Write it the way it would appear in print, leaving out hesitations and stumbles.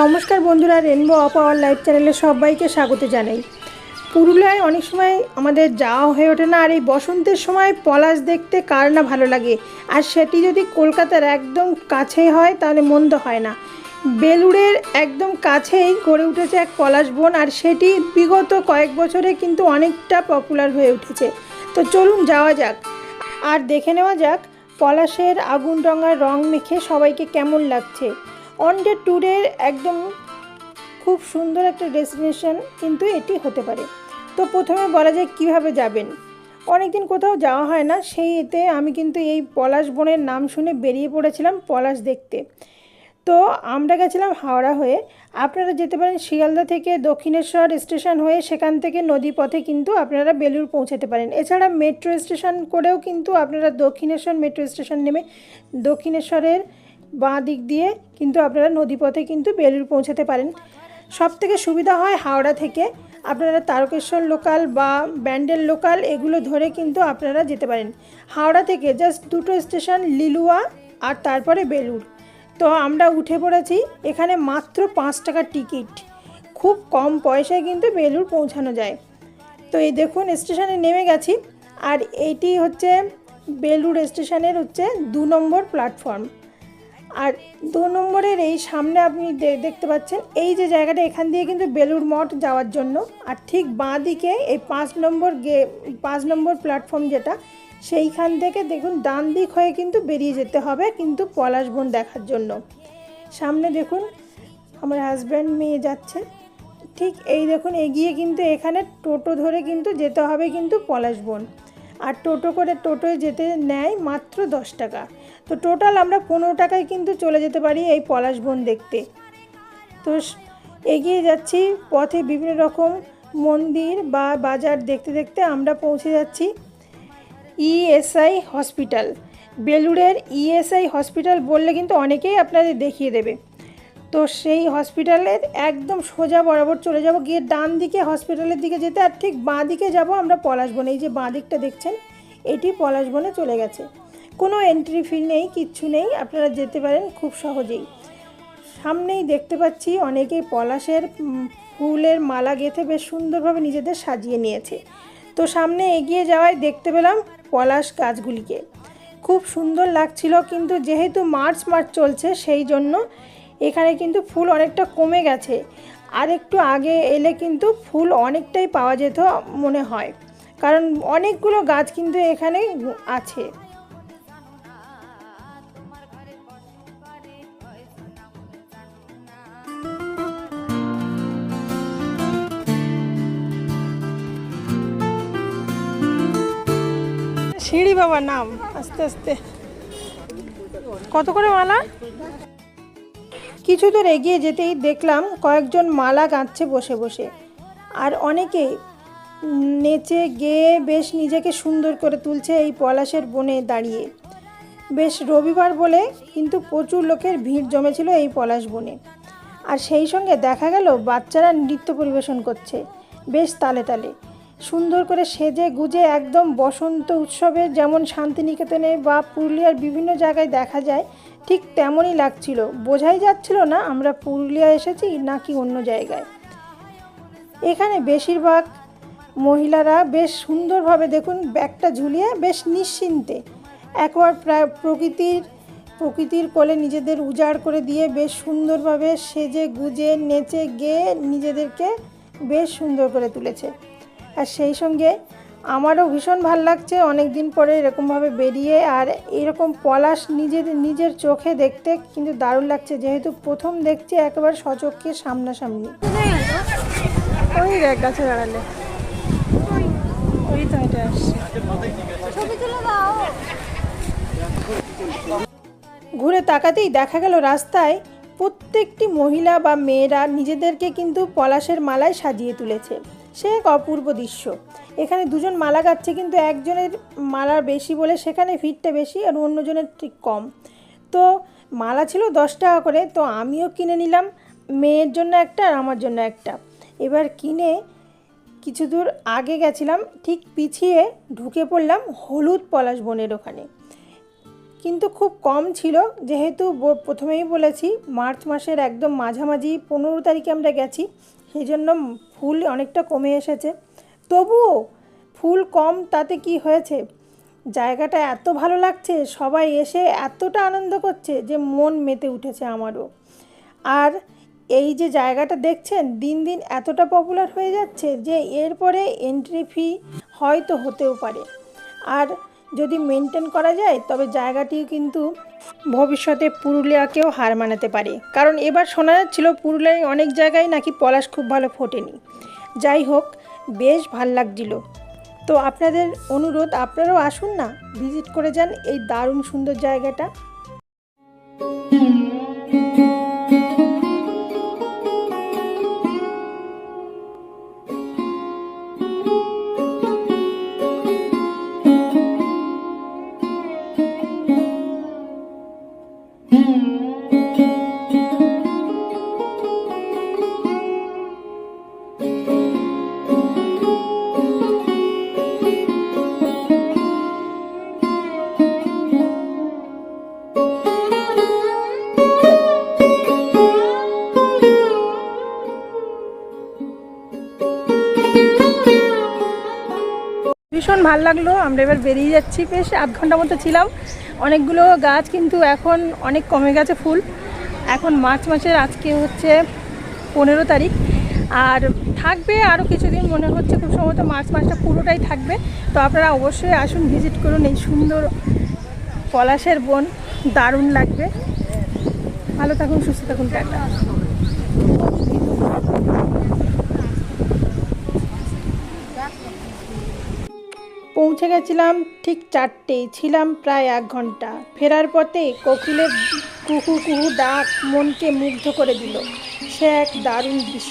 নমস্কার বন্ধুরা, rainbow of our life চ্যানেলে সবাইকে স্বাগত জানাই। পুরুলিয়ায় অনেক সময় আমাদের যাওয়া হয়ে ওঠে না, আর এই বসন্তের সময় পলাশ দেখতে কার না ভালো লাগে, আর সেটি যদি কলকাতার একদম কাছে হয় তাহলে মন্দ হয় না। বেলুড়ের একদম কাছেই গড়ে উঠেছে এক পলাশ বন, আর সেটি বিগত কয়েক বছরে কিন্তু অনেকটা পপুলার হয়ে উঠেছে। তো চলুন যাওয়া যাক আর দেখে নেওয়া যাক পলাশের আগুন রঙা রং মেখে সবাইকে কেমন লাগছে। অন ডে ট্যুরের একদম খুব সুন্দর একটা ডেস্টিনেশন কিন্তু এটি হতে পারে। তো প্রথমে বলা যায় কিভাবে যাবেন। অনেক দিন কোথাও যাওয়া হয় না, সেই এতে আমি কিন্তু এই পলাশ বনের নাম শুনে বেরিয়ে পড়েছিলাম পলাশ দেখতে। তো আমরা গেছিলাম হাওড়া হয়ে, আপনারা যেতে পারেন শিয়ালদা থেকে দক্ষিণেশ্বর স্টেশন হয়ে, সেখান থেকে নদী পথে কিন্তু আপনারা বেলুড় পৌঁছাতে পারেন। এছাড়া মেট্রো স্টেশন করেও কিন্তু আপনারা দক্ষিণেশ্বর মেট্রো স্টেশন নেমে দক্ষিণেশ্বরের বাঁ দিক দিয়ে কিন্তু আপনারা নদীপথে কিন্তু বেলুড় পৌঁছাতে পারেন। সব থেকে সুবিধা হয় হাওড়া থেকে আপনারা তারকেশ্বর লোকাল বা ব্যান্ডেল লোকাল এগুলো ধরে কিন্তু আপনারা যেতে পারেন। হাওড়া থেকে জাস্ট দুটো স্টেশন, লিলুয়া আর তারপরে বেলুড়। তো আমরা উঠে পড়েছি, এখানে মাত্র 5 টাকার টিকিট, খুব কম পয়সায় কিন্তু বেলুড় পৌঁছানো যায়। তো এই দেখুন স্টেশনে নেমে গেছি, আর এইটি হচ্ছে বেলুড় স্টেশনের হচ্ছে 2 নম্বর প্ল্যাটফর্ম। আর 2 নম্বরের এই সামনে আপনি দেখতে পাচ্ছেন এই যে জায়গাটা, এখান দিয়ে কিন্তু বেলুড় মঠ যাওয়ার জন্য, আর ঠিক বাঁ দিকে এই 5 নম্বর প্ল্যাটফর্ম যেটা, সেইখান থেকে দেখুন ডান দিক হয়ে কিন্তু বেরিয়ে যেতে হবে কিন্তু পলাশ বন দেখার জন্য। সামনে দেখুন আমার হাজব্যান্ড মেয়ে যাচ্ছে, ঠিক এই দেখুন এগিয়ে কিন্তু এখানে টোটো ধরে কিন্তু যেতে হবে কিন্তু পলাশ বন। আর টোটোয় যেতে নেয় মাত্র 10 টাকা। তো টোটাল আমরা 15 টাকায় কিন্তু চলে যেতে পারি এই পলাশ বন দেখতে। তো এগিয়ে যাচ্ছি, পথে বিভিন্ন রকম মন্দির বা বাজার দেখতে দেখতে আমরা পৌঁছে যাচ্ছি ইএসআই হসপিটাল। বেলুড়ের ইএসআই হসপিটাল বললে কিন্তু অনেকেই আপনাদের দেখিয়ে দেবে। তো সেই হসপিটালের একদম সোজা বরাবর চলে যাব, গিয়ে ডান দিকে হসপিটালের দিকে যেতে, আর ঠিক বাঁ দিকে যাব আমরা পলাশ বনে। এই যে বাঁ দিকটা দেখছেন এটি পলাশ বনে চলে গেছে, কোনো এন্ট্রি ফি নেই, কিচ্ছু নেই, আপনারা যেতে পারেন খুব সহজেই। সামনেই দেখতে পাচ্ছি অনেকেই পলাশের ফুলের মালা গেঁথে বেশ সুন্দরভাবে নিজেদের সাজিয়ে নিয়েছে। তো সামনে এগিয়ে যাওয়ায় দেখতে পেলাম পলাশ গাছগুলিকে, খুব সুন্দর লাগছিল, কিন্তু যেহেতু মার্চ চলছে সেই জন্য এখানে কিন্তু ফুল অনেকটা কমে গেছে। আর একটু আগে এলে কিন্তু ফুল অনেকটাই পাওয়া যেত মনে হয়, কারণ অনেকগুলো গাছ কিন্তু এখানে আছে। সিঁড়ি বাবার নাম, আস্তে আস্তে। কত করে মালা? কিছু দূর এগিয়ে যেতেই দেখলাম কয়েকজন মালা গাঁথছে বসে বসে, আর অনেকেই নেচে গেয়ে বেশ নিজেকে সুন্দর করে তুলছে এই পলাশের বনে দাঁড়িয়ে। বেশ রবিবার বলে কিন্তু প্রচুর লোকের ভিড় জমেছিল এই পলাশ বনে। আর সেই সঙ্গে দেখা গেল বাচ্চারা নৃত্য পরিবেশন করছে বেশ তালে তালে, সুন্দর করে সেজে গুজে, একদম বসন্ত উৎসবে যেমন শান্তিনিকেতনে বা পুরুলিয়ার বিভিন্ন জায়গায় দেখা যায় ঠিক তেমনই লাগছিল। বোঝাই যাচ্ছিল না আমরা পুরুলিয়া এসেছি নাকি অন্য জায়গায়। এখানে বেশিরভাগ মহিলারা বেশ সুন্দরভাবে দেখুন ব্যাগটা ঝুলিয়ে বেশ নিশ্চিন্তে একবার প্রকৃতির কোলে নিজেদের উজাড় করে দিয়ে বেশ সুন্দরভাবে সেজে গুজে নেচে গেয়ে নিজেদেরকে বেশ সুন্দর করে তুলেছে। আর সেই সঙ্গে আমারও ভীষণ ভালো লাগছে অনেক দিন পরে এরকমভাবে বেরিয়ে, আর এরকম পলাশ নিজের চোখে দেখতে কিন্তু দারুণ লাগছে, যেহেতু প্রথম দেখছি একেবারে সচক্ষে সামনাসামনি। ওই দেখ গাছে দাঁড়ালে, ওই তো এটা আসছে। ঘুরে তাকাতেই দেখা গেল রাস্তায় প্রত্যেকটি মহিলা বা মেয়েরা নিজেদেরকে কিন্তু পলাশের মালায় সাজিয়ে তুলেছে। সে এক অপূর্ব দৃশ্য। এখানে দুজন মালা গাচ্ছে, কিন্তু একজনের মালা বেশি বলে সেখানে ভিড়টা বেশি, আর অন্যজনের ঠিক কম। তো মালা ছিল 10 টাকা করে, তো আমিও কিনে নিলাম, মেয়ের জন্য একটা আর আমার জন্য একটা। এবার কিনে কিছু দূর আগে গেছিলাম, ঠিক পিছিয়ে ঢুকে পড়লাম হলুদ পলাশ বনের ওখানে। কিন্তু খুব কম ছিল, যেহেতু প্রথমেই বলেছি মার্চ মাসের একদম মাঝামাঝি 15 তারিখে আমরা গেছি, সেই জন্য ফুল অনেকটা কমে এসেছে। তবুও ফুল কম তাতে কি হয়েছে, জায়গাটা এত ভালো লাগছে, সবাই এসে এতটা আনন্দ করছে যে মন মেতে উঠেছে আমারও। আর এই যে জায়গাটা দেখছেন দিন দিন এতটা পপুলার হয়ে যাচ্ছে যে এরপরে এন্ট্রি ফি হয়তো হতেও পারে। আর যদি মেনটেন করা যায় তবে জায়গাটিও কিন্তু ভবিষ্যতে পুরুলিয়াকেও হার মানাতে পারে, কারণ এবার শোনা যাচ্ছিল পুরুলিয়ায় অনেক জায়গায় নাকি পলাশ খুব ভালো ফোটেনি। যাই হোক, বেশ ভাল লাগছিল। তো আপনাদের অনুরোধ, আপনারাও আসুন না, ভিজিট করে যান এই দারুণ সুন্দর জায়গাটা। ভীষণ ভালো লাগলো। আমরা এবার বেরিয়ে যাচ্ছি, বেশ আধ ঘন্টা মতো ছিলাম। অনেকগুলো গাছ কিন্তু এখন অনেক কমে গেছে ফুল। এখন মার্চ মাসের আজকে হচ্ছে 15 তারিখ, আর থাকবে আরও কিছুদিন, মনে হচ্ছে খুব সম্ভবত মার্চ মাসটা পুরোটাই থাকবে। তো আপনারা অবশ্যই আসুন, ভিজিট করুন এই সুন্দর পলাশের বন, দারুণ লাগবে। ভালো থাকুন, সুস্থ থাকুন, টাটা। পৌঁছে গেছিলাম ঠিক 4টে, ছিলাম প্রায় 1 ঘন্টা। ফেরার পথে কোকিলের কুহু কুহু ডাক মনকে মুগ্ধ করে দিল। সে এক দারুণ দৃশ্য।